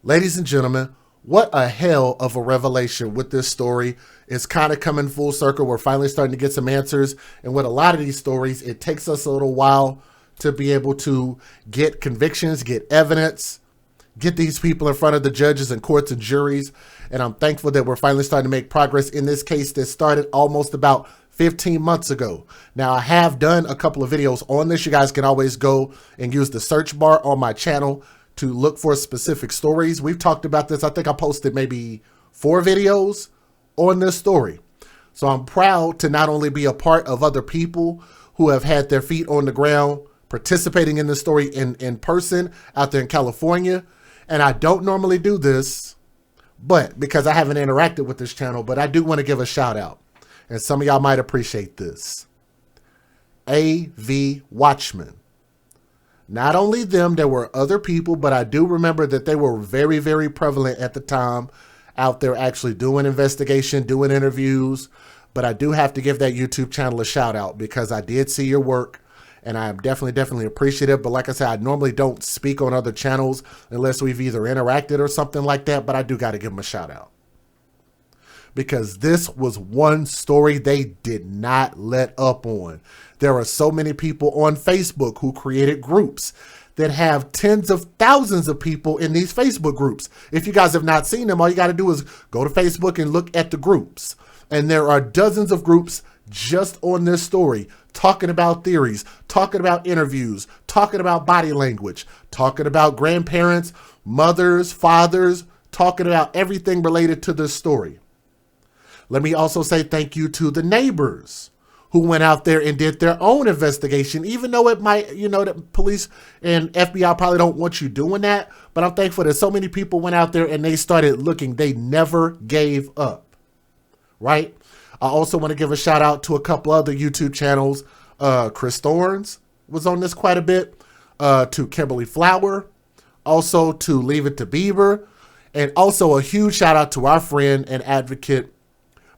Ladies and gentlemen, what a hell of a revelation with this story. It's kind of coming full circle. We're finally starting to get some answers. And with a lot of these stories, it takes us a little while to be able to get convictions, get evidence, get these people in front of the judges and courts and juries. And I'm thankful that we're finally starting to make progress in this case that started almost about 15 months ago. Now, I have done a couple of videos on this. You guys can always go and use the search bar on my channel to look for specific stories. We've talked about this. I think I posted maybe 4 videos on this story. So I'm proud to not only be a part of other people who have had their feet on the ground participating in this story in person out there in California. And I don't normally do this, but because I haven't interacted with this channel, but I do want to give a shout out. And some of y'all might appreciate this. AV Watchmen. Not only them, there were other people, but I do remember that they were very, very prevalent at the time out there actually doing investigation, doing interviews. But I do have to give that YouTube channel a shout out because I did see your work and I'm definitely appreciative. But like I said, I normally don't speak on other channels unless we've either interacted or something like that. But I do got to give them a shout out because this was one story they did not let up on. There are so many people on Facebook who created groups that have tens of thousands of people in these Facebook groups. If you guys have not seen them, all you got to do is go to Facebook and look at the groups. And there are dozens of groups just on this story, talking about theories, talking about interviews, talking about body language, talking about grandparents, mothers, fathers, talking about everything related to this story. Let me also say thank you to the neighbors who went out there and did their own investigation, even though it might, the police and FBI probably don't want you doing that. But I'm thankful that so many people went out there and they started looking. They never gave up, right? I also want to give a shout out to a couple other YouTube channels. Chris Thorns was on this quite a bit, to Kimberly Flower, also to Leave It to Bieber, and also a huge shout out to our friend and advocate,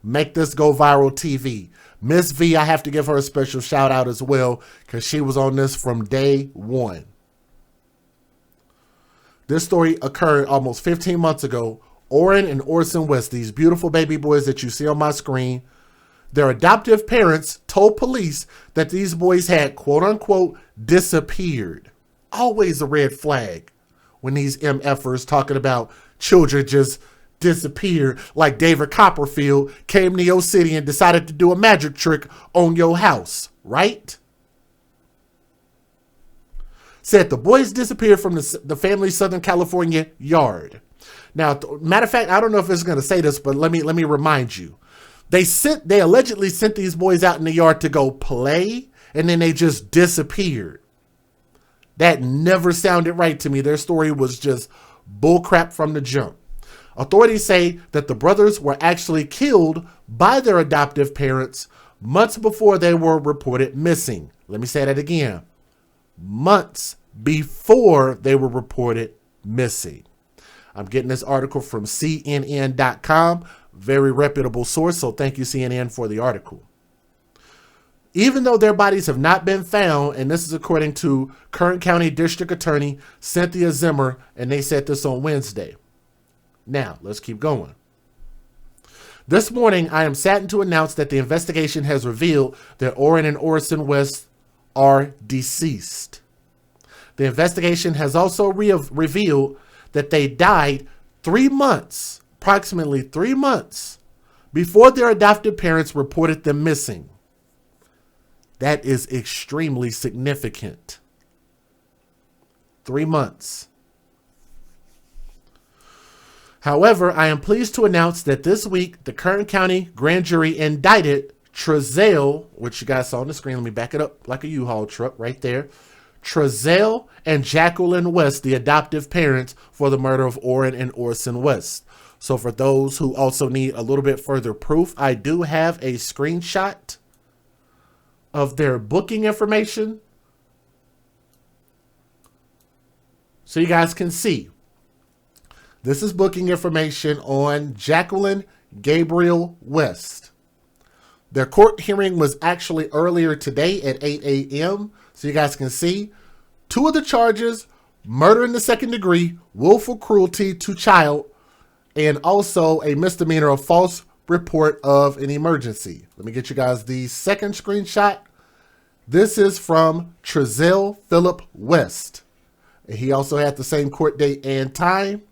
Make This Go Viral TV. Miss V, I have to give her a special shout out as well because she was on this from day one. This story occurred almost 15 months ago. Orrin and Orson West, these beautiful baby boys that you see on my screen, their adoptive parents told police that these boys had, quote unquote, disappeared. Always a red flag when these MFers talking about children just disappeared, like David Copperfield came to your city and decided to do a magic trick on your house, right? Said the boys disappeared from the family's Southern California yard. Now, matter of fact, I don't know if it's going to say this, but let me remind you. They allegedly sent these boys out in the yard to go play, and then they just disappeared. That never sounded right to me. Their story was just bullcrap from the jump. Authorities say that the brothers were actually killed by their adoptive parents months before they were reported missing. Let me say that again. Months before they were reported missing. I'm getting this article from CNN.com, very reputable source, so thank you, CNN, for the article. Even though their bodies have not been found, and this is according to Kern County District Attorney Cynthia Zimmer, and they said this on Wednesday. Now, let's keep going. This morning, I am saddened to announce that the investigation has revealed that Orrin and Orson West are deceased. The investigation has also revealed that they died approximately 3 months, before their adoptive parents reported them missing. That is extremely significant. 3 months. However, I am pleased to announce that this week, the Kern County grand jury indicted Trezell, which you guys saw on the screen. Let me back it up like a U-Haul truck right there. Trezell and Jacqueline West, the adoptive parents, for the murder of Orrin and Orson West. So for those who also need a little bit further proof, I do have a screenshot of their booking information, so you guys can see. This is booking information on Jacqueline Gabriel West. Their court hearing was actually earlier today at 8 a.m. So you guys can see 2 of the charges murder in the second degree, willful cruelty to child, and also a misdemeanor of false report of an emergency. Let me get you guys the second screenshot. This is from Trezell Philip West. He also had the same court date and time.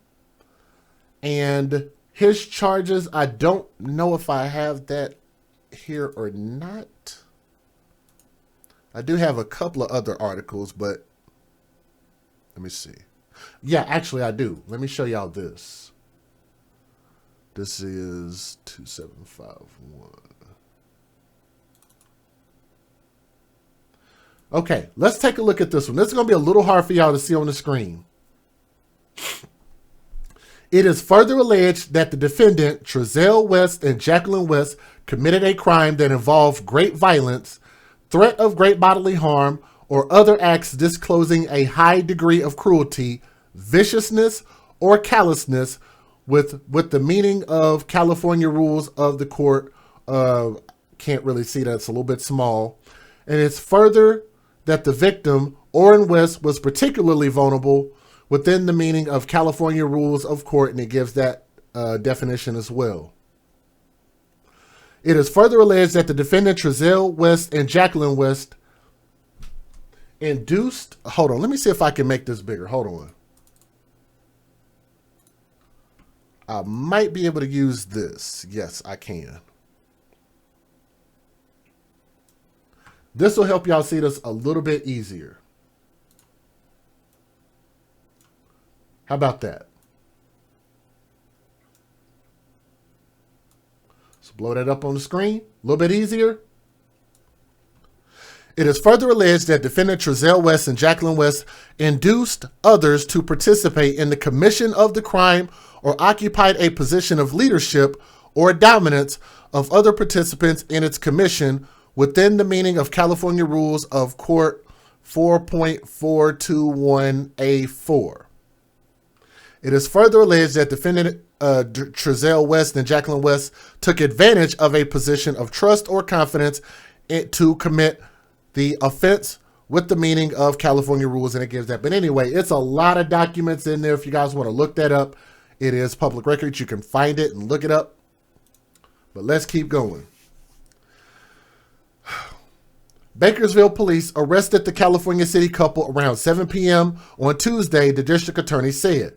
And his charges, I don't know if I have that here or not. I do have a couple of other articles, but let me see. Yeah, actually I do. Let me show y'all this. This is 2751. Okay, let's take a look at this one. This is going to be a little hard for y'all to see on the screen. It is further alleged that the defendant, Trezell West and Jacqueline West, committed a crime that involved great violence, threat of great bodily harm, or other acts disclosing a high degree of cruelty, viciousness, or callousness with the meaning of California rules of the court. Can't really see that. It's a little bit small. And it's further that the victim, Orrin West, was particularly vulnerable within the meaning of California rules of court, and it gives that definition as well. It is further alleged that the defendant, Trezell West and Jacqueline West, induced... Hold on, let me see if I can make this bigger. Hold on. I might be able to use this. Yes, I can. This will help y'all see this a little bit easier. How about that? So blow that up on the screen. A little bit easier. It is further alleged that defendant Trezell West and Jacqueline West induced others to participate in the commission of the crime or occupied a position of leadership or dominance of other participants in its commission within the meaning of California rules of court 4.421A4. It is further alleged that defendant Trezell West and Jacqueline West took advantage of a position of trust or confidence to commit the offense with the meaning of California rules, and it gives that. But anyway, it's a lot of documents in there. If you guys want to look that up, it is public records. You can find it and look it up. But let's keep going. Bakersville police arrested the California City couple around 7 p.m. on Tuesday, the district attorney said.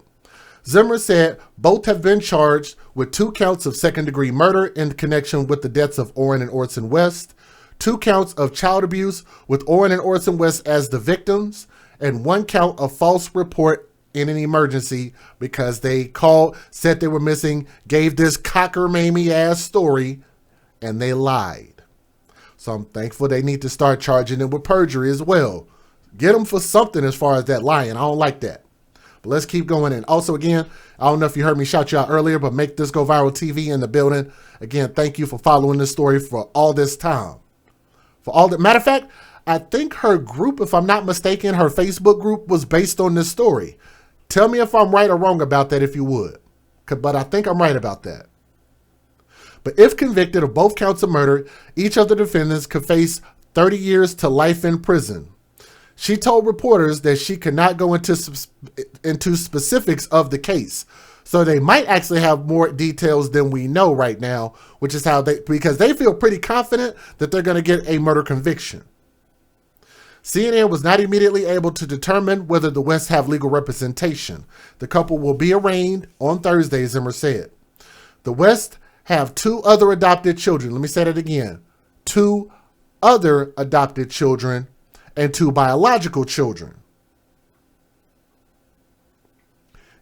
Zimmer said both have been charged with 2 counts of second-degree murder in connection with the deaths of Orrin and Orson West, 2 counts of child abuse with Orrin and Orson West as the victims, and 1 count of false report in an emergency because they called, said they were missing, gave this cockamamie-ass story, and they lied. So I'm thankful they need to start charging them with perjury as well. Get them for something as far as that lying. I don't like that. But let's keep going. And also, again, I don't know if you heard me shout you out earlier, but Make This Go Viral TV in the building. Again, thank you for following this story for all this time. For all that, matter of fact, I think her group, if I'm not mistaken, her Facebook group was based on this story. Tell me if I'm right or wrong about that, if you would. But I think I'm right about that. But if convicted of both counts of murder, each of the defendants could face 30 years to life in prison. She told reporters that she could not go into specifics of the case. So they might actually have more details than we know right now, which is how because they feel pretty confident that they're going to get a murder conviction. CNN was not immediately able to determine whether the Wests have legal representation. The couple will be arraigned on Thursday, Zimmer said. The Wests have 2 other adopted children. Let me say that again. 2 other adopted children and 2 biological children.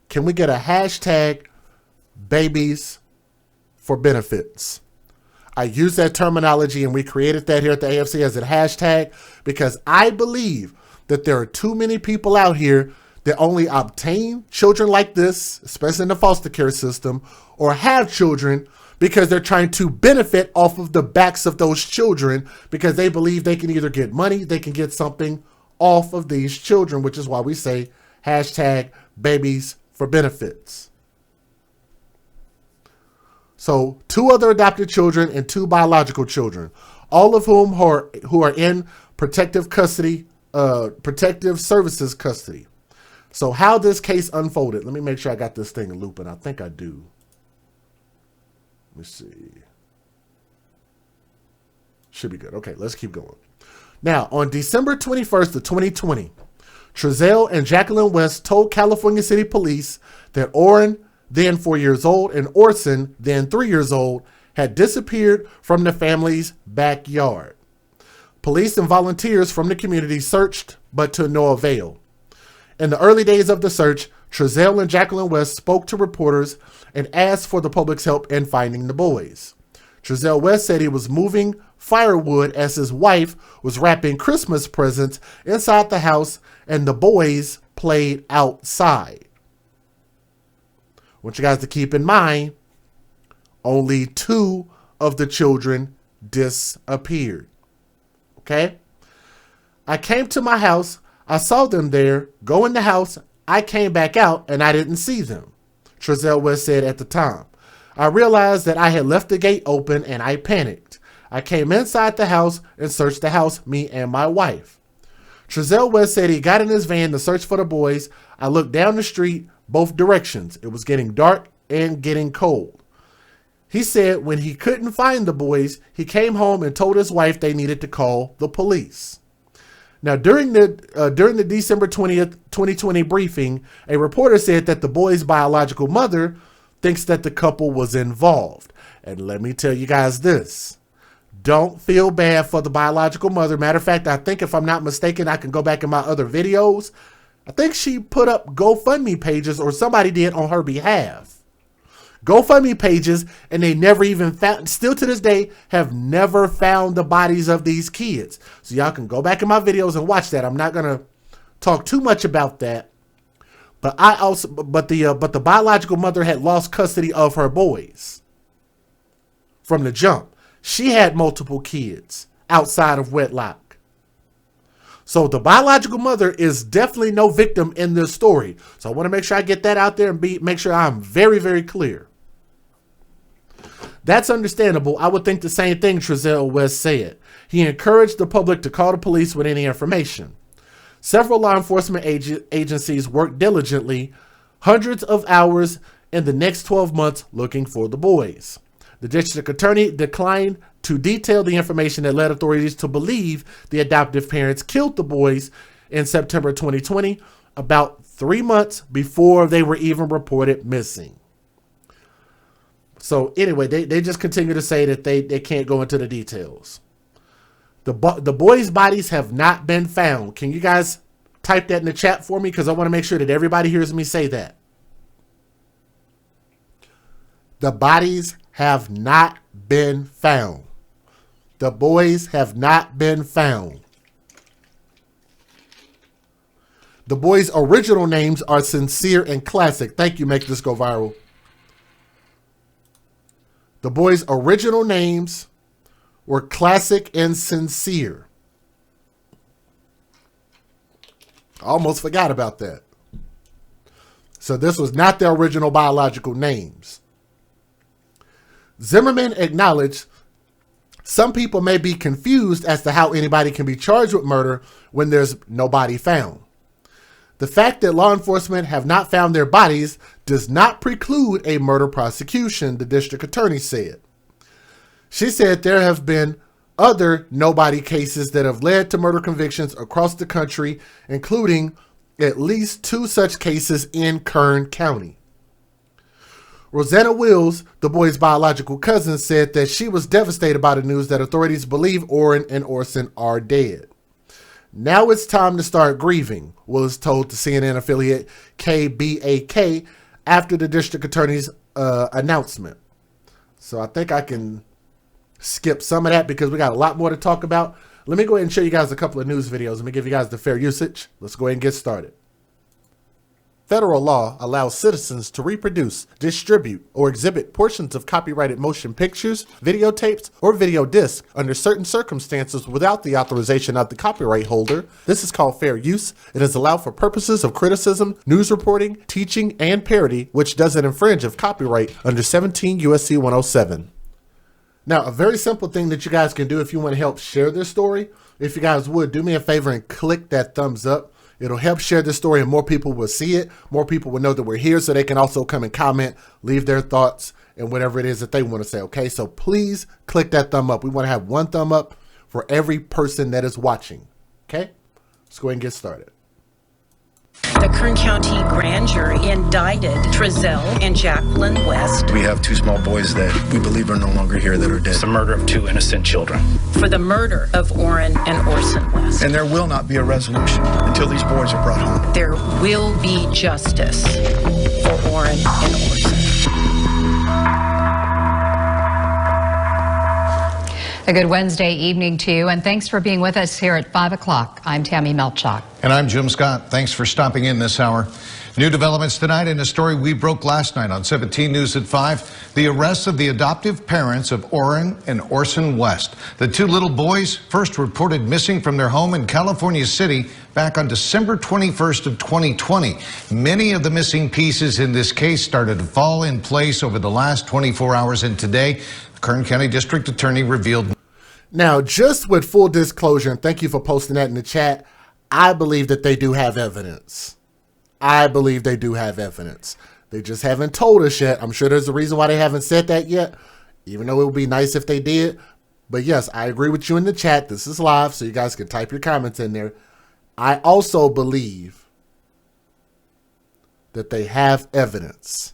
Can we get a hashtag babies for benefits? I use that terminology and we created that here at the AFC as a hashtag because I believe that there are too many people out here that only obtain children like this, especially in the foster care system, or have children because they're trying to benefit off of the backs of those children because they believe they can either get money, they can get something off of these children, which is why we say hashtag babies for benefits. So 2 other adopted children and 2 biological children, all of whom who are in protective custody, protective services custody. So how this case unfolded. Let me make sure I got this thing looping. I think I do. Let me see. Should be good. Okay, let's keep going. Now, on December 21st of 2020, Trezell and Jacqueline West told California City Police that Orrin, then 4 years old, and Orson, then 3 years old, had disappeared from the family's backyard. Police and volunteers from the community searched, but to no avail. In the early days of the search, Trezell and Jacqueline West spoke to reporters and asked for the public's help in finding the boys. Trezell West said he was moving firewood as his wife was wrapping Christmas presents inside the house and the boys played outside. I want you guys to keep in mind, only 2 of the children disappeared. Okay? I came to my house. I saw them there. Go in the house. I came back out and I didn't see them, Trezell West said at the time. I realized that I had left the gate open and I panicked. I came inside the house and searched the house, me and my wife. Trezell West said he got in his van to search for the boys. I looked down the street, both directions. It was getting dark and getting cold. He said when he couldn't find the boys, he came home and told his wife they needed to call the police. Now, during the December 20th, 2020 briefing, a reporter said that the boy's biological mother thinks that the couple was involved. And let me tell you guys this. Don't feel bad for the biological mother. Matter of fact, I think if I'm not mistaken, I can go back in my other videos. I think she put up GoFundMe pages, or somebody did on her behalf. GoFundMe pages, and they never even found, still to this day, have never found the bodies of these kids. So y'all can go back in my videos and watch that. I'm not going to talk too much about that. But the biological mother had lost custody of her boys from the jump. She had multiple kids outside of wedlock. So the biological mother is definitely no victim in this story. So I want to make sure I get that out there and make sure I'm very, very clear. That's understandable. I would think the same thing Trezell West said. He encouraged the public to call the police with any information. Several law enforcement agencies worked diligently, hundreds of hours in the next 12 months looking for the boys. The district attorney declined to detail the information that led authorities to believe the adoptive parents killed the boys in September 2020, about 3 months before they were even reported missing. So anyway, they just continue to say that they can't go into the details. The boys' bodies have not been found. Can you guys type that in the chat for me? Because I want to make sure that everybody hears me say that. The bodies have not been found. The boys have not been found. The boys' original names are Sincere and Classic. Thank you, Make This Go Viral. The boys' original names were Classic and Sincere. I almost forgot about that. So this was not their original biological names. Zimmerman acknowledged some people may be confused as to how anybody can be charged with murder when there's no body found. The fact that law enforcement have not found their bodies does not preclude a murder prosecution, the district attorney said. She said there have been other nobody cases that have led to murder convictions across the country, including at least 2 such cases in Kern County. Rosanna Wills, the boy's biological cousin, said that she was devastated by the news that authorities believe Orrin and Orson are dead. Now it's time to start grieving, Willis told the CNN affiliate KBAK after the district attorney's announcement. So I think I can skip some of that because we got a lot more to talk about. Let me go ahead and show you guys a couple of news videos. Let me give you guys the fair usage. Let's go ahead and get started. Federal law allows citizens to reproduce, distribute, or exhibit portions of copyrighted motion pictures, videotapes, or video discs under certain circumstances without the authorization of the copyright holder. This is called fair use. It is allowed for purposes of criticism, news reporting, teaching, and parody, which doesn't infringe of copyright under 17 U.S.C. 107. Now, a very simple thing that you guys can do if you want to help share this story, if you guys would, do me a favor and click that thumbs up. It'll help share this story and more people will see it. More people will know that we're here so they can also come and comment, leave their thoughts and whatever it is that they want to say. Okay, so please click that thumb up. We want to have one thumb up for every person that is watching. Okay, let's go ahead and get started. The Kern County grand jury indicted Trezell and Jacqueline West. We have 2 small boys that we believe are no longer here that are dead. It's the murder of 2 innocent children. For the murder of Orrin and Orson West. And there will not be a resolution until these boys are brought home. There will be justice for Orrin and Orson. A good Wednesday evening to you, and thanks for being with us here at 5 o'clock. I'm Tammy Melchak. And I'm Jim Scott. Thanks for stopping in this hour. New developments tonight in a story we broke last night on 17 News at 5. The arrest of the adoptive parents of Orrin and Orson West. The 2 little boys first reported missing from their home in California City back on December 21st of 2020. Many of the missing pieces in this case started to fall in place over the last 24 hours, and today the Kern County District Attorney revealed. Now, just with full disclosure, and thank you for posting that in the chat, I believe that they do have evidence. I believe they do have evidence. They just haven't told us yet. I'm sure there's a reason why they haven't said that yet, even though it would be nice if they did. But yes, I agree with you in the chat. This is live, so you guys can type your comments in there. I also believe that they have evidence.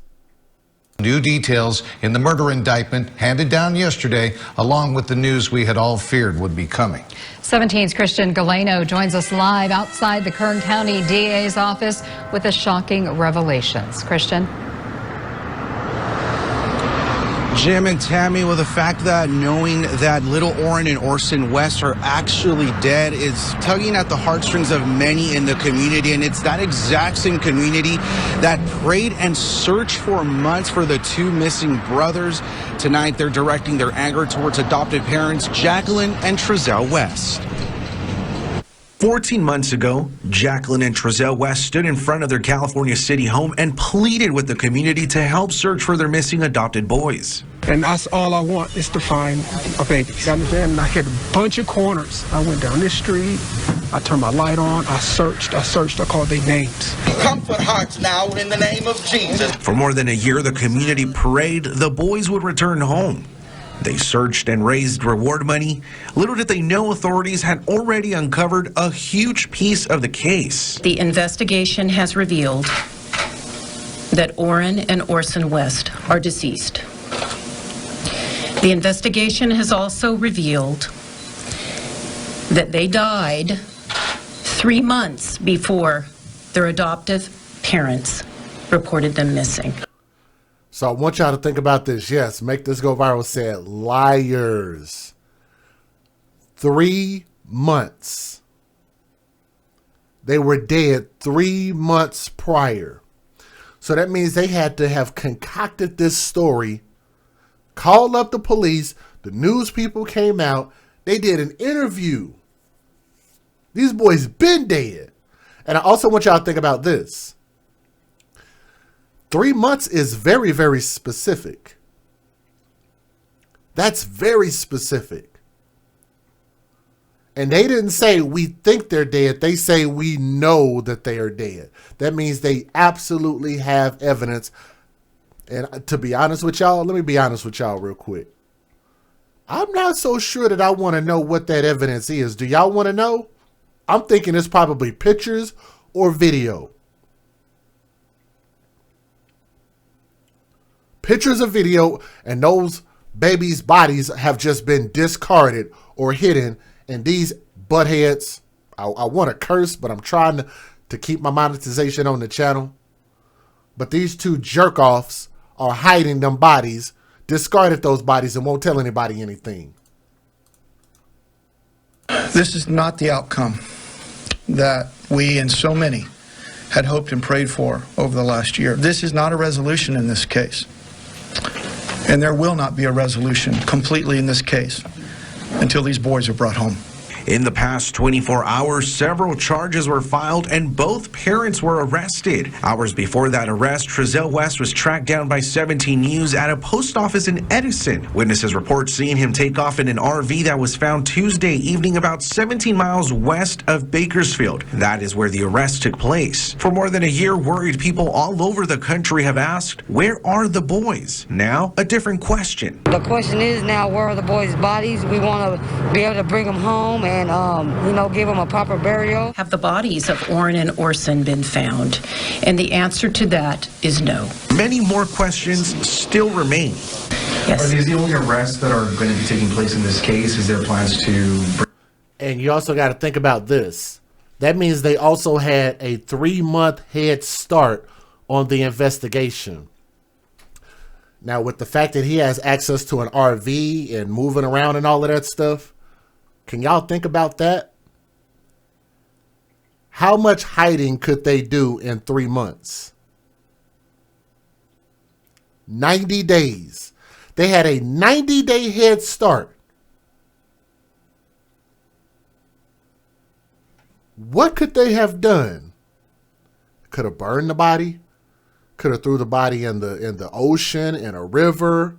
New details in the murder indictment handed down yesterday, along with the news we had all feared would be coming. 17's Christian Galeno joins us live outside the Kern County DA's office with the shocking revelations. Christian? Jim and Tammy, well, the fact that knowing that little Orrin and Orson West are actually dead is tugging at the heartstrings of many in the community, and it's that exact same community that prayed and searched for months for the 2 missing brothers. Tonight, they're directing their anger towards adoptive parents Jacqueline and Trezell West. 14 months ago, Jacqueline and Trezell West stood in front of their California City home and pleaded with the community to help search for their missing adopted boys. And that's all I want is to find a baby. You understand? And I hit a bunch of corners. I went down this street. I turned my light on. I searched. I called their names. Comfort hearts now in the name of Jesus. For more than a year, the community prayed the boys would return home. They searched and raised reward money. Little did they know authorities had already uncovered a huge piece of the case. The investigation has revealed that Orrin and Orson West are deceased. The investigation has also revealed that they died 3 months before their adoptive parents reported them missing. So I want y'all to think about this. Yes, make this go viral. Said liars. 3 months. They were dead 3 months prior. So that means they had to have concocted this story, called up the police, the news people came out, they did an interview. These boys been dead. And I also want y'all to think about this. 3 months is very, very specific. That's very specific. And they didn't say we think they're dead. They say we know that they are dead. That means they absolutely have evidence. And to be honest with y'all, let me be honest with y'all real quick. I'm not so sure that I want to know what that evidence is. Do y'all want to know? I'm thinking it's probably pictures or video. Pictures of video, and those babies' bodies have just been discarded or hidden. And these buttheads, I want to curse, but I'm trying to keep my monetization on the channel. But these 2 jerk-offs are hiding them bodies, discarded those bodies, and won't tell anybody anything. This is not the outcome that we and so many had hoped and prayed for over the last year. This is not a resolution in this case. And there will not be a resolution completely in this case until these boys are brought home. In the past 24 hours, several charges were filed and both parents were arrested. Hours before that arrest, Trezell West was tracked down by 17 News at a post office in Edison. Witnesses report seeing him take off in an RV that was found Tuesday evening about 17 miles west of Bakersfield. That is where the arrest took place. For more than a year, worried people all over the country have asked, where are the boys? Now, a different question. The question is now, where are the boys' bodies? We want to be able to bring them home and, give them a proper burial. Have the bodies of Orrin and Orson been found? And the answer to that is no. Many more questions still remain. Yes. Are these the only arrests that are going to be taking place in this case? Is there plans to... And you also got to think about this. That means they also had a 3-month head start on the investigation. Now, with the fact that he has access to an RV and moving around and all of that stuff, can y'all think about that? How much hiding could they do in 3 months? 90 days. They had a 90-day head start. What could they have done? Could have burned the body. Could have threw the body in the ocean, in a river.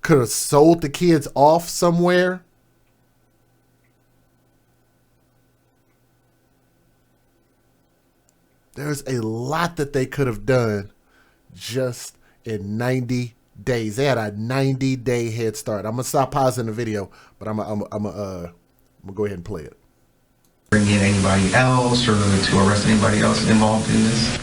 Could have sold the kids off somewhere. There's a lot that they could have done just in 90 days. They had a 90-day head start. I'm going to stop pausing the video, but I'm going to go ahead and play it. Bring in anybody else or to arrest anybody else involved in this?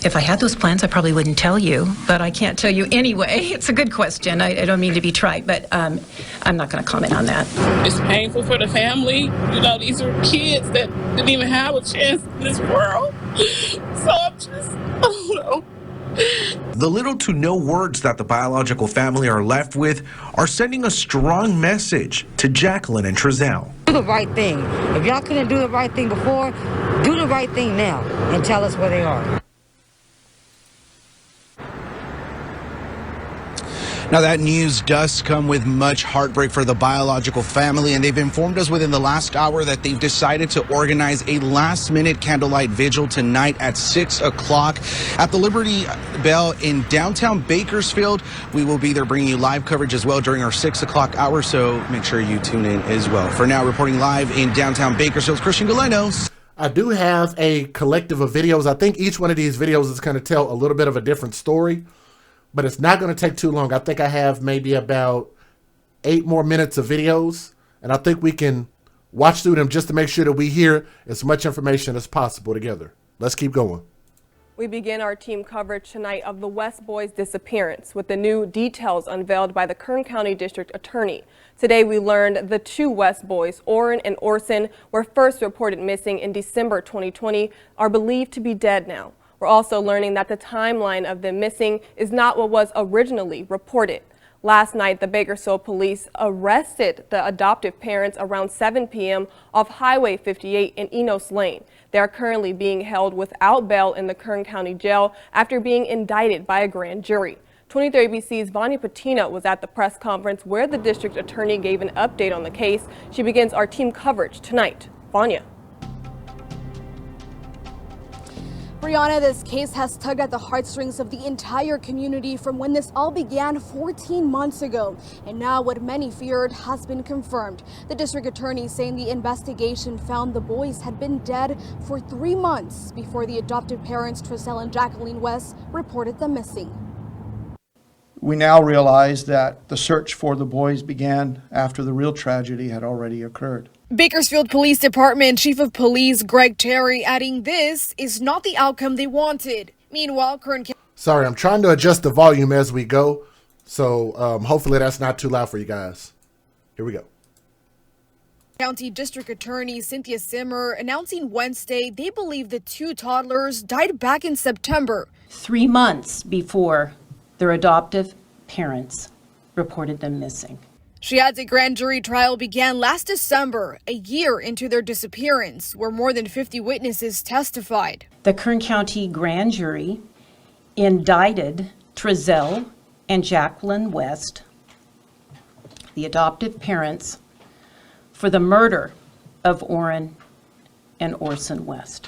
If I had those plans, I probably wouldn't tell you, but I can't tell you anyway. It's a good question. I don't mean to be trite, but I'm not going to comment on that. It's painful for the family. You know, these are kids that didn't even have a chance in this world. So I'm just, I don't know. The little to no words that the biological family are left with are sending a strong message to Jacqueline and Trezell. Do the right thing. If y'all couldn't do the right thing before, do the right thing now and tell us where they are. Now, that news does come with much heartbreak for the biological family, and they've informed us within the last hour that they've decided to organize a last-minute candlelight vigil tonight at 6 o'clock at the Liberty Bell in downtown Bakersfield. We will be there bringing you live coverage as well during our 6 o'clock hour, so make sure you tune in as well. For now, reporting live in downtown Bakersfield, Christian Galeno. I do have a collective of videos. I think each one of these videos is going to tell a little bit of a different story. But it's not going to take too long. I think I have maybe about 8 more minutes of videos. And I think we can watch through them just to make sure that we hear as much information as possible together. Let's keep going. We begin our team coverage tonight of the West boys' disappearance with the new details unveiled by the Kern County District Attorney. Today we learned the 2 West boys, Orrin and Orson, were first reported missing in December 2020, are believed to be dead now. We're also learning that the timeline of them missing is not what was originally reported. Last night, the Bakersfield police arrested the adoptive parents around 7 p.m. off Highway 58 in Enos Lane. They are currently being held without bail in the Kern County Jail after being indicted by a grand jury. 23 ABC's Vanya Patina was at the press conference where the district attorney gave an update on the case. She begins our team coverage tonight. Vanya. Brianna, this case has tugged at the heartstrings of the entire community from when this all began 14 months ago. And now what many feared has been confirmed. The district attorney saying the investigation found the boys had been dead for 3 months before the adoptive parents, Trezell and Jacqueline West, reported them missing. We now realize that the search for the boys began after the real tragedy had already occurred. Bakersfield Police Department Chief of Police Greg Terry adding this is not the outcome they wanted. Meanwhile, Kern County... Sorry, I'm trying to adjust the volume as we go. So hopefully that's not too loud for you guys. Here we go. County District Attorney Cynthia Simmer announcing Wednesday they believe the 2 toddlers died back in September. 3 months before their adoptive parents reported them missing. She adds a grand jury trial began last December, a year into their disappearance, where more than 50 witnesses testified. The Kern County grand jury indicted Trezell and Jacqueline West, the adoptive parents, for the murder of Orrin and Orson West.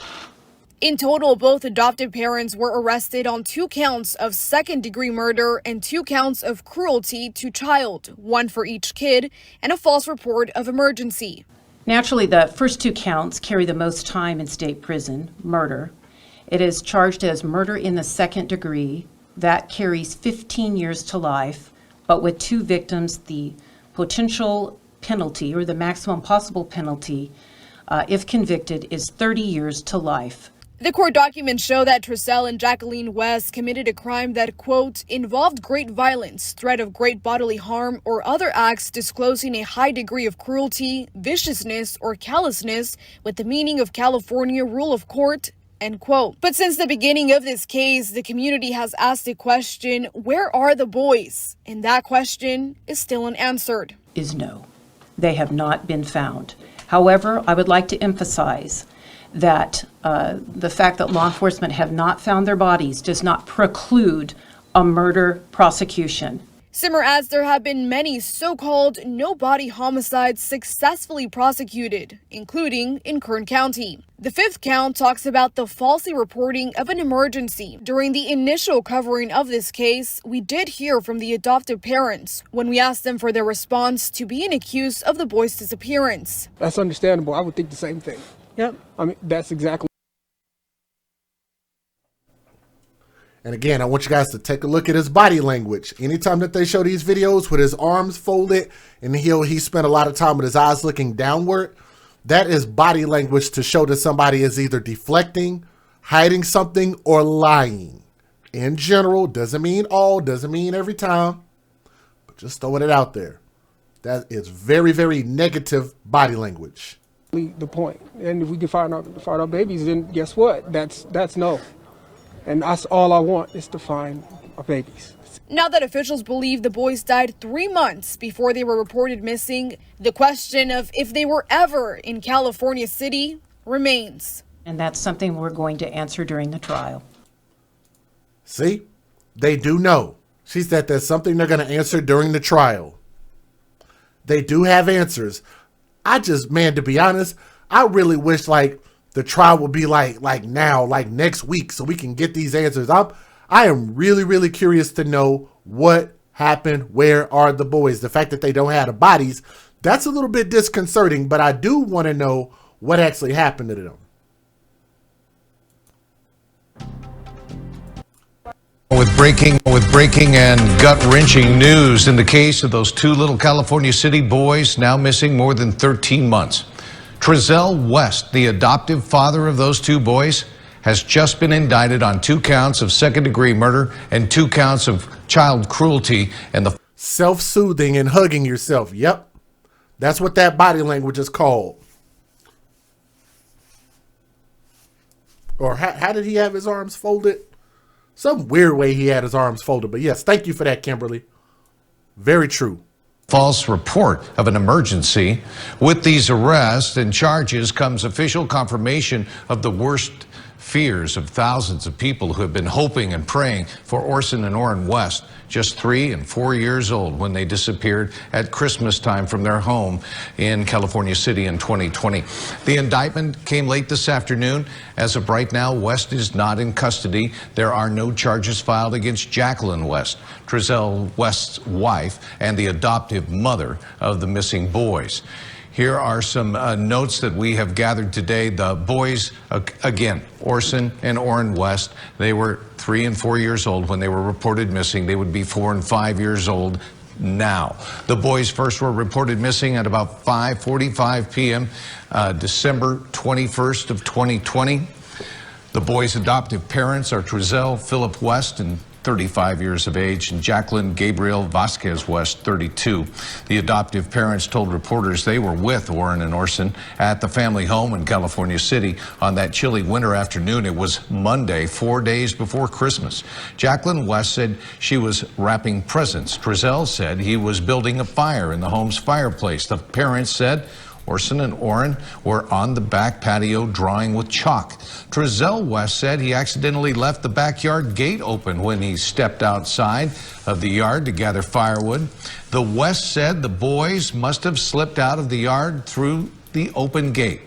In total, both adoptive parents were arrested on 2 counts of second-degree murder and 2 counts of cruelty to child, 1 for each kid, and a false report of emergency. Naturally, the first 2 counts carry the most time in state prison, murder. It is charged as murder in the second degree. That carries 15 years to life, but with 2 victims, the potential penalty, or the maximum possible penalty, if convicted, is 30 years to life. The court documents show that Trezell and Jacqueline West committed a crime that, quote, involved great violence, threat of great bodily harm, or other acts disclosing a high degree of cruelty, viciousness, or callousness with the meaning of California rule of court, end quote. But since the beginning of this case, the community has asked the question, where are the boys? And that question is still unanswered. Is no. They have not been found. However, I would like to emphasize that the fact that law enforcement have not found their bodies does not preclude a murder prosecution. Simmer adds there have been many so-called no-body homicides successfully prosecuted, including in Kern County. The 5th count talks about the falsely reporting of an emergency. During the initial covering of this case, we did hear from the adoptive parents when we asked them for their response to being accused of the boys' disappearance. That's understandable. I would think the same thing. Yep. I mean, that's exactly. And again, I want you guys to take a look at his body language. Anytime that they show these videos with his arms folded and he spent a lot of time with his eyes looking downward, that is body language to show that somebody is either deflecting, hiding something, or lying. In general, doesn't mean all, doesn't mean every time, but just throwing it out there. That is very, very negative body language. The point. And if we can find our babies, then guess what? That's no. And that's all I want is to find our babies. Now that officials believe the boys died 3 months before they were reported missing, the question of if they were ever in California City remains. And that's something we're going to answer during the trial. See, they do know. She said that's something they're going to answer during the trial. They do have answers. Man, to be honest, I really wish the trial would be like now, like next week, so we can get these answers. I am really, really curious to know what happened. Where are the boys? The fact that they don't have the bodies, that's a little bit disconcerting, but I do want to know what actually happened to them. With breaking and gut-wrenching news in the case of those 2 little California City boys now missing more than 13 months. Trezell West, the adoptive father of those 2 boys, has just been indicted on 2 counts of second-degree murder and 2 counts of child cruelty and the self-soothing and hugging yourself. Yep, that's what that body language is called. Or how did he have his arms folded? Some weird way he had his arms folded. But yes, thank you for that, Kimberly. Very true. False report of an emergency. With these arrests and charges comes official confirmation of the worst fears of thousands of people who have been hoping and praying for Orson and Orrin West, just 3 and 4 years old when they disappeared at Christmas time from their home in California City in 2020. The indictment came late this afternoon. As of right now, West is not in custody. There are no charges filed against Jacqueline West, Trezell West's wife and the adoptive mother of the missing boys. Here are some notes that we have gathered today. The boys, again, Orson and Orrin West, they were 3 and 4 years old when they were reported missing. They would be 4 and 5 years old now. The boys first were reported missing at about 5:45 p.m. December 21st of 2020. The boys' adoptive parents are Trezell Philip West and 35 years of age, and Jacqueline Gabriel Vasquez West, 32. The adoptive parents told reporters they were with Orrin and Orson at the family home in California City on that chilly winter afternoon. It was Monday, 4 days before Christmas. Jacqueline West said she was wrapping presents. Trezell said he was building a fire in the home's fireplace. The parents said Orson and Orrin were on the back patio drawing with chalk. Trezell West said he accidentally left the backyard gate open when he stepped outside of the yard to gather firewood. The West said the boys must have slipped out of the yard through the open gate.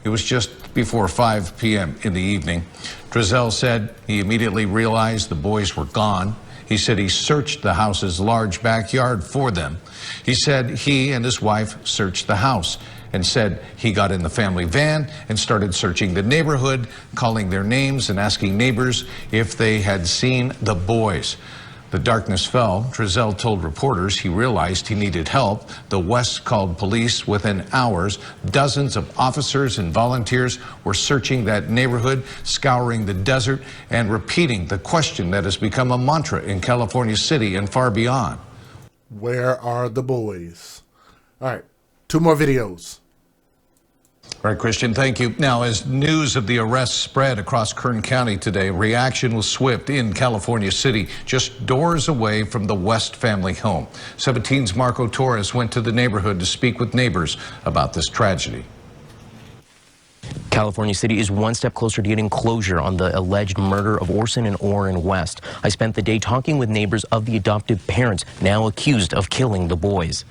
It was just before 5 p.m. in the evening. Trezell said he immediately realized the boys were gone. He said he searched the house's large backyard for them. He said he and his wife searched the house and said he got in the family van and started searching the neighborhood, calling their names and asking neighbors if they had seen the boys. The darkness fell. Trezell told reporters he realized he needed help. The West called police within hours. Dozens of officers and volunteers were searching that neighborhood, scouring the desert, and repeating the question that has become a mantra in California City and far beyond. Where are the boys? All right, 2 more videos. All right, Christian, thank you. Now, as news of the arrest spread across Kern County today, reaction was swift in California City, just doors away from the West family home. 17's Marco Torres went to the neighborhood to speak with neighbors about this tragedy. California City is one step closer to getting closure on the alleged murder of Orson and Orrin West. I spent the day talking with neighbors of the adoptive parents now accused of killing the boys.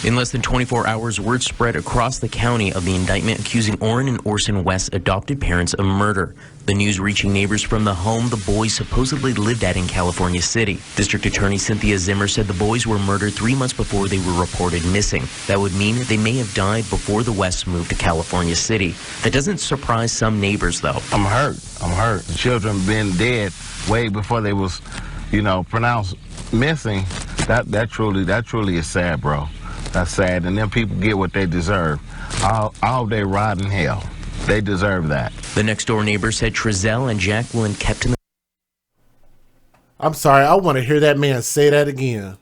In less than 24 hours, word spread across the county of the indictment accusing Orrin and Orson West's adopted parents of murder. The news reaching neighbors from the home the boys supposedly lived at in California City. District Attorney Cynthia Zimmer said the boys were murdered 3 months before they were reported missing. That would mean they may have died before the Wests moved to California City. That doesn't surprise some neighbors, though. I'm hurt. The children been dead way before they was, pronounced missing. That truly is sad, bro. That's sad, and then people get what they deserve. All they rot in hell. They deserve that. The next-door neighbor said Trezell and Jacqueline kept in the... I'm sorry, I want to hear that man say that again.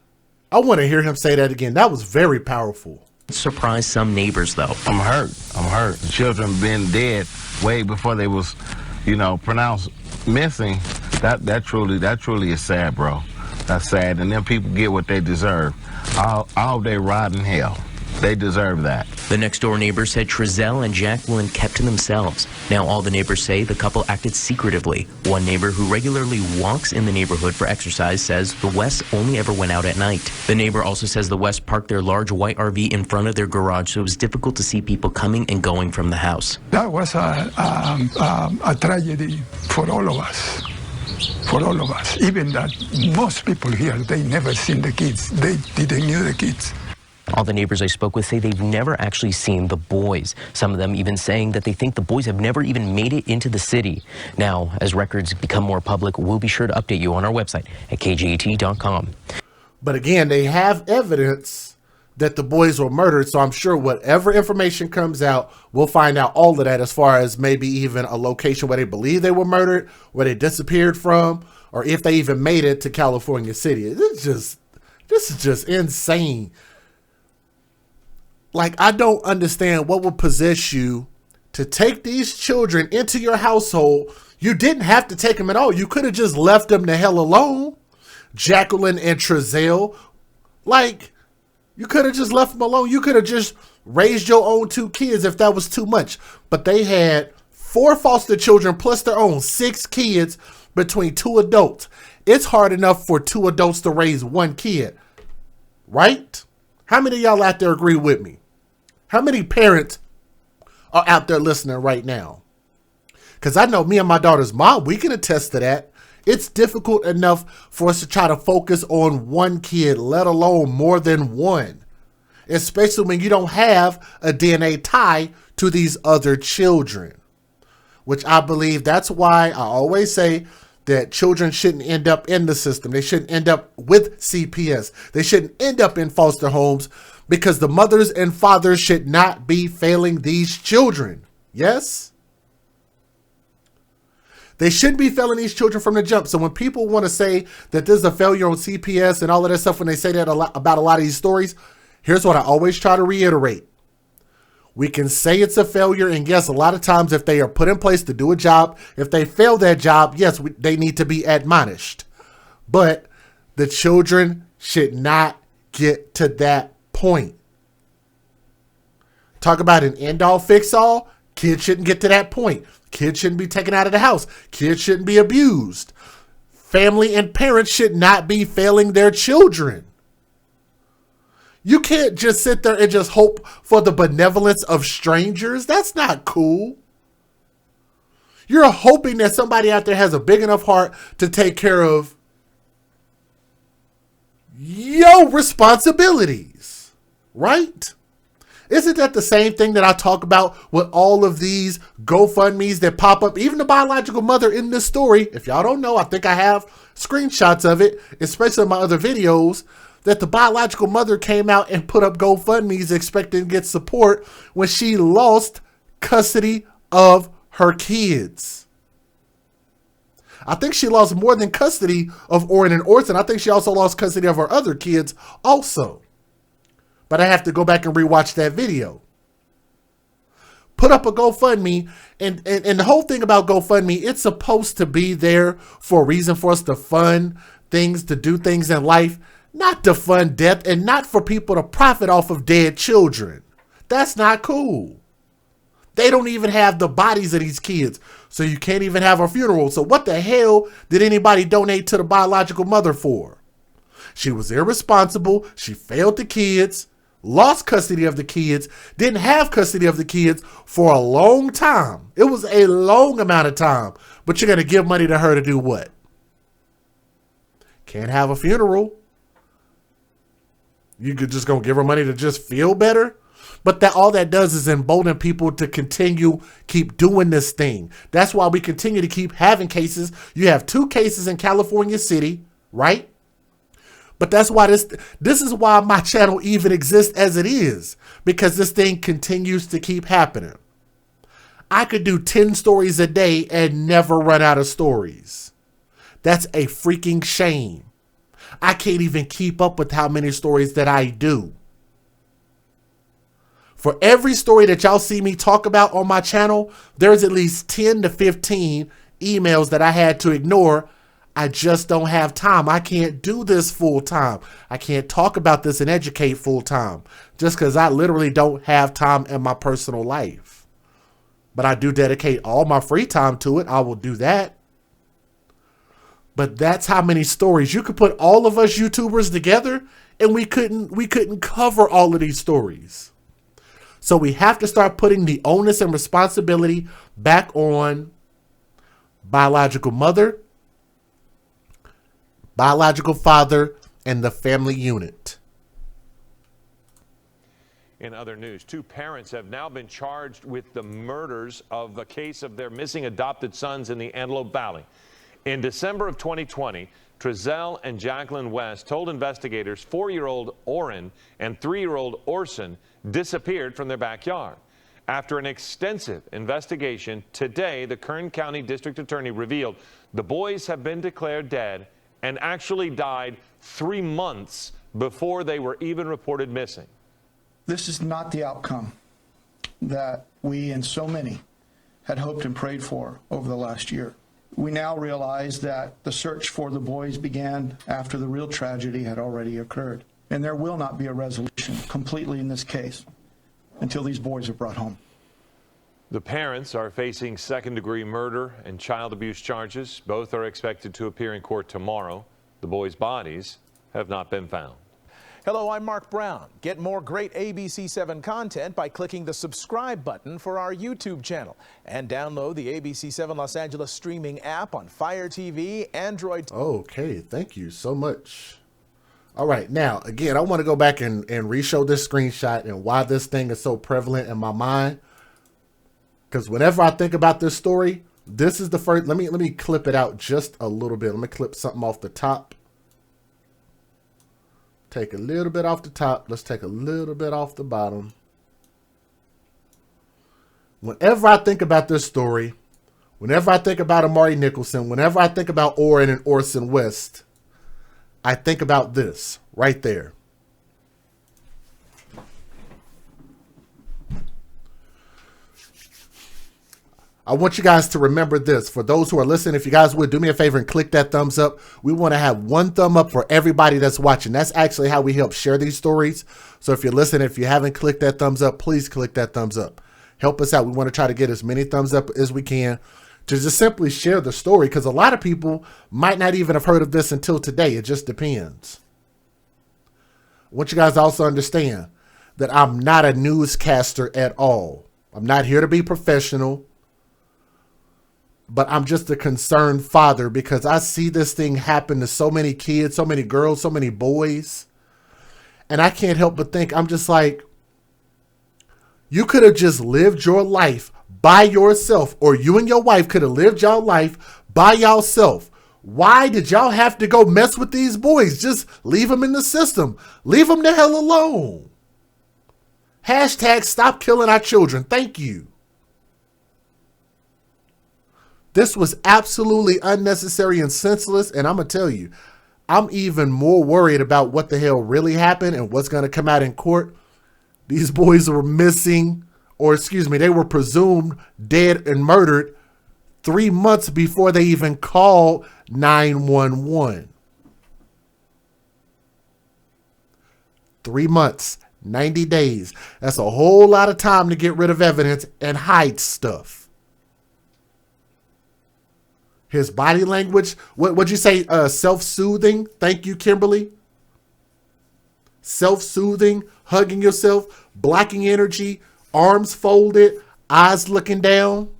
I want to hear him say that again. That was very powerful. Surprise some neighbors, though. I'm hurt. The children been dead way before they was, pronounced missing. That truly is sad, bro. That's sad, and then people get what they deserve. All they rot in hell. They deserve that. The next-door neighbor said Trezell and Jacqueline kept to themselves. Now all the neighbors say the couple acted secretively. One neighbor who regularly walks in the neighborhood for exercise says the Wests only ever went out at night. The neighbor also says the Wests parked their large white RV in front of their garage, so it was difficult to see people coming and going from the house. That was a tragedy for all of us. For all of us, even that most people here, they never seen the kids. They didn't knew the kids. All the neighbors I spoke with say they've never actually seen the boys. Some of them even saying that they think the boys have never even made it into the city. Now, as records become more public, we'll be sure to update you on our website at kgat.com. But again, they have evidence that the boys were murdered, so I'm sure whatever information comes out, we'll find out all of that, as far as maybe even a location where they believe they were murdered, where they disappeared from, or if they even made it to California City. This is just insane. Like, I don't understand what would possess you to take these children into your household. You didn't have to take them at all. You could have just left them the hell alone. Jacqueline and Trezell, like, you could have just left them alone. You could have just raised your own 2 kids if that was too much. But they had 4 foster children plus their own 6 kids between 2 adults. It's hard enough for 2 adults to raise 1 kid, right? How many of y'all out there agree with me? How many parents are out there listening right now? Because I know me and my daughter's mom, we can attest to that. It's difficult enough for us to try to focus on 1 kid, let alone more than 1. Especially when you don't have a DNA tie to these other children. Which I believe that's why I always say that children shouldn't end up in the system. They shouldn't end up with CPS. They shouldn't end up in foster homes, because the mothers and fathers should not be failing these children. Yes? They shouldn't be failing these children from the jump. So when people want to say that there's a failure on CPS and all of that stuff, when they say that about a lot of these stories, here's what I always try to reiterate. We can say it's a failure, and yes, a lot of times if they are put in place to do a job, if they fail that job, yes, they need to be admonished. But the children should not get to that point. Talk about an end-all, fix-all. Kids shouldn't get to that point. Kids shouldn't be taken out of the house. Kids shouldn't be abused. Family and parents should not be failing their children. You can't just sit there and just hope for the benevolence of strangers. That's not cool. You're hoping that somebody out there has a big enough heart to take care of your responsibilities, right? Isn't that the same thing that I talk about with all of these GoFundMes that pop up? Even the biological mother in this story, if y'all don't know, I think I have screenshots of it, especially in my other videos, that the biological mother came out and put up GoFundMes expecting to get support when she lost custody of her kids. I think she lost more than custody of Orrin and Orson. I think she also lost custody of her other kids also. But I have to go back and rewatch that video. Put up a GoFundMe, and the whole thing about GoFundMe, it's supposed to be there for a reason for us to fund things, to do things in life, not to fund death, and not for people to profit off of dead children. That's not cool. They don't even have the bodies of these kids, so you can't even have a funeral. So what the hell did anybody donate to the biological mother for? She was irresponsible. She failed the kids, lost custody of the kids, didn't have custody of the kids for a long time. It was a long amount of time. But you're going to give money to her to do what? Can't have a funeral. You could just going to give her money to just feel better? But that all that does is embolden people to keep doing this thing. That's why we continue to keep having cases. You have 2 cases in California City, right? But that's why this is why my channel even exists as it is, because this thing continues to keep happening. I could do 10 stories a day and never run out of stories. That's a freaking shame. I can't even keep up with how many stories that I do. For every story that y'all see me talk about on my channel, there's at least 10 to 15 emails that I had to ignore. I just don't have time. I can't do this full time. I can't talk about this and educate full time just because I literally don't have time in my personal life. But I do dedicate all my free time to it. I will do that. But that's how many stories. You could put all of us YouTubers together and we couldn't cover all of these stories. So we have to start putting the onus and responsibility back on biological mother, biological father, and the family unit. In other news, 2 parents have now been charged with the murders of a case of their missing adopted sons in the Antelope Valley. In December of 2020, Trezell and Jacqueline West told investigators 4-year-old Orrin and 3-year-old Orson disappeared from their backyard. After an extensive investigation, today the Kern County District Attorney revealed the boys have been declared dead and actually died 3 months before they were even reported missing. This is not the outcome that we and so many had hoped and prayed for over the last year. We now realize that the search for the boys began after the real tragedy had already occurred. And there will not be a resolution completely in this case until these boys are brought home. The parents are facing second-degree murder and child abuse charges. Both are expected to appear in court tomorrow. The boys' bodies have not been found. Hello, I'm Mark Brown. Get more great ABC7 content by clicking the subscribe button for our YouTube channel. And download the ABC7 Los Angeles streaming app on Fire TV, Android. Okay, thank you so much. All right, now, again, I want to go back and re-show this screenshot and why this thing is so prevalent in my mind. Because whenever I think about this story, this is the first. Let me clip it out just a little bit. Let me clip something off the top. Take a little bit off the top. Let's take a little bit off the bottom. Whenever I think about this story, whenever I think about Amari Nicholson, whenever I think about Orrin and Orson West, I think about this right there. I want you guys to remember this. For those who are listening, if you guys would do me a favor and click that thumbs up. We want to have one thumb up for everybody that's watching. That's actually how we help share these stories. So if you're listening, if you haven't clicked that thumbs up, please click that thumbs up. Help us out. We want to try to get as many thumbs up as we can to just simply share the story, because a lot of people might not even have heard of this until today. It just depends. I want you guys to also understand that I'm not a newscaster at all. I'm not here to be professional. But I'm just a concerned father, because I see this thing happen to so many kids, so many girls, so many boys. And I can't help but think, I'm just like, you could have just lived your life by yourself, or you and your wife could have lived your life by yourself. Why did y'all have to go mess with these boys? Just leave them in the system. Leave them the hell alone. Hashtag stop killing our children. Thank you. This was absolutely unnecessary and senseless. And I'm going to tell you, I'm even more worried about what the hell really happened and what's going to come out in court. These boys were missing, or excuse me, they were presumed dead and murdered 3 months before they even called 911. 3 months, 90 days. That's a whole lot of time to get rid of evidence and hide stuff. His body language, what'd you say? Self-soothing. Thank you, Kimberly. Self-soothing, hugging yourself, blocking energy, arms folded, eyes looking down,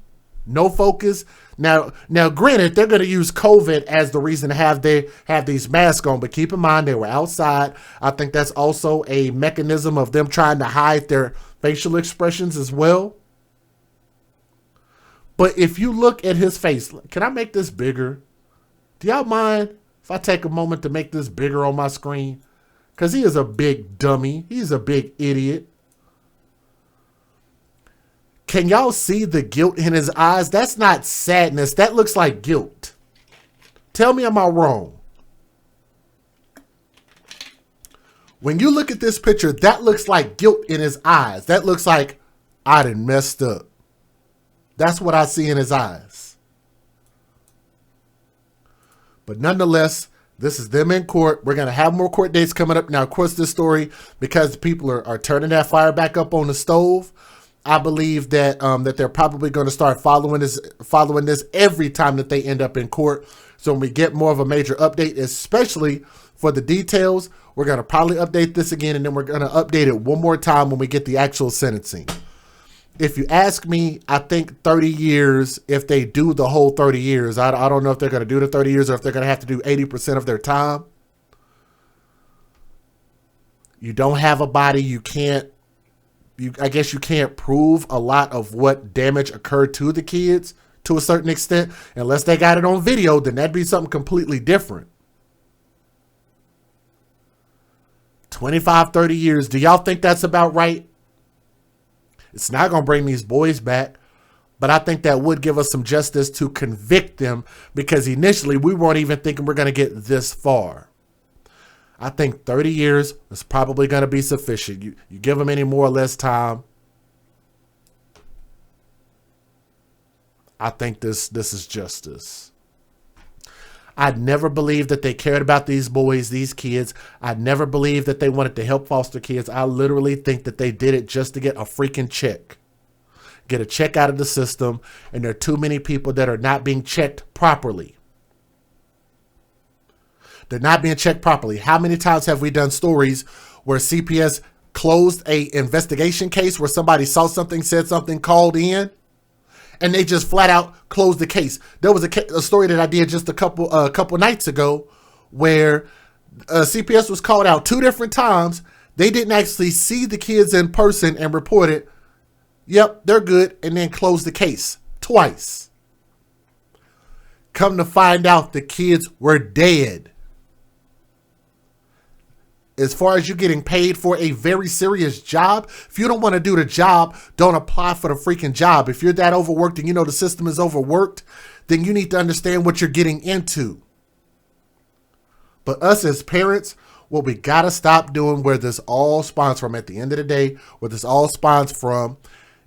no focus. Now, granted, they're going to use COVID as the reason to have these masks on, but keep in mind they were outside. I think that's also a mechanism of them trying to hide their facial expressions as well. But if you look at his face, can I make this bigger? Do y'all mind if I take a moment to make this bigger on my screen? Because he is a big dummy. He's a big idiot. Can y'all see the guilt in his eyes? That's not sadness. That looks like guilt. Tell me, am I wrong? When you look at this picture, that looks like guilt in his eyes. That looks like, I done messed up. That's what I see in his eyes. But nonetheless, this is them in court. We're going to have more court dates coming up. Now, of course, this story, because people are turning that fire back up on the stove, I believe that that they're probably going to start following this every time that they end up in court. So when we get more of a major update, especially for the details, we're going to probably update this again, and then we're going to update it one more time when we get the actual sentencing. If you ask me, I think 30 years, if they do the whole 30 years, I don't know if they're going to do the 30 years or if they're going to have to do 80% of their time. You don't have a body. I guess you can't prove a lot of what damage occurred to the kids to a certain extent. Unless they got it on video, then that'd be something completely different. 25, 30 years. Do y'all think that's about right? It's not going to bring these boys back, but I think that would give us some justice to convict them, because initially we weren't even thinking we're going to get this far. I think 30 years is probably going to be sufficient. You give them any more or less time, I think this is justice. I never believed that they cared about these boys, these kids. I never believed that they wanted to help foster kids. I literally think that they did it just to get a freaking check. Get a check out of the system, and there are too many people that are not being checked properly. They're not being checked properly. How many times have we done stories where CPS closed a investigation case where somebody saw something, said something, called in, and they just flat out closed the case? There was a story that I did just a couple nights ago where CPS was called out 2 different times. They didn't actually see the kids in person and reported, yep, they're good, and then closed the case twice. Come to find out, the kids were dead. As far as you getting paid for a very serious job, if you don't want to do the job, don't apply for the freaking job. If you're that overworked and you know the system is overworked, then you need to understand what you're getting into. But us as parents, what we got to stop doing, where this all spawns from at the end of the day, where this all spawns from,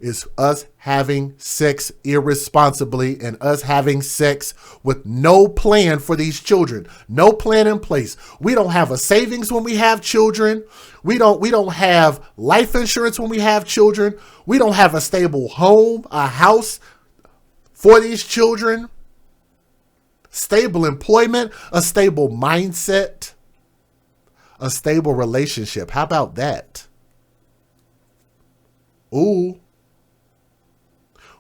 is us having sex irresponsibly and us having sex with no plan for these children, no plan in place. We don't have a savings when we have children. We don't have life insurance when we have children. We don't have a stable home, a house for these children, stable employment, a stable mindset, a stable relationship. How about that? Ooh.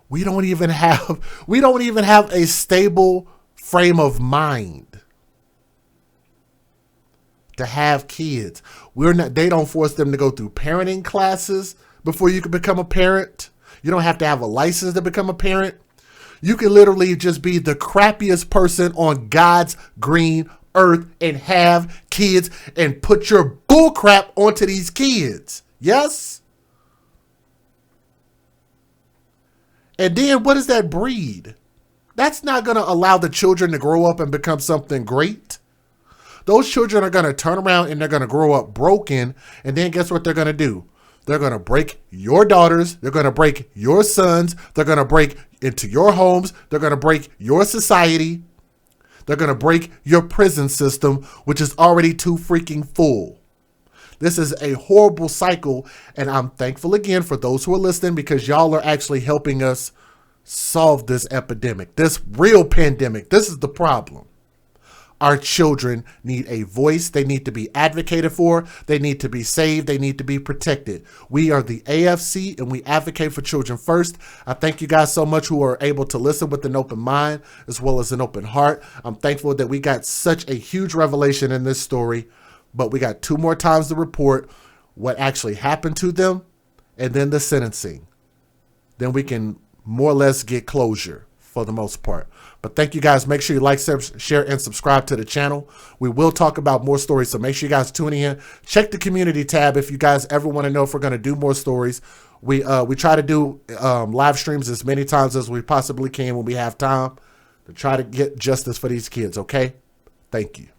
We don't even have a stable frame of mind to have kids. They don't force them to go through parenting classes before you can become a parent. You don't have to have a license to become a parent. You can literally just be the crappiest person on God's green earth and have kids and put your bullcrap onto these kids. Yes? And then what does that breed? That's not going to allow the children to grow up and become something great. Those children are going to turn around and they're going to grow up broken. And then guess what they're going to do? They're going to break your daughters. They're going to break your sons. They're going to break into your homes. They're going to break your society. They're going to break your prison system, which is already too freaking full. This is a horrible cycle, and I'm thankful again for those who are listening because y'all are actually helping us solve this epidemic, this real pandemic. This is the problem. Our children need a voice. They need to be advocated for. They need to be saved. They need to be protected. We are the AFC, and we advocate for children first. I thank you guys so much who are able to listen with an open mind as well as an open heart. I'm thankful that we got such a huge revelation in this story. But we got 2 more times to report what actually happened to them and then the sentencing. Then we can more or less get closure for the most part. But thank you guys. Make sure you like, share, and subscribe to the channel. We will talk about more stories, so make sure you guys tune in. Check the community tab if you guys ever want to know if we're going to do more stories. We try to do live streams as many times as we possibly can when we have time to try to get justice for these kids, okay? Thank you.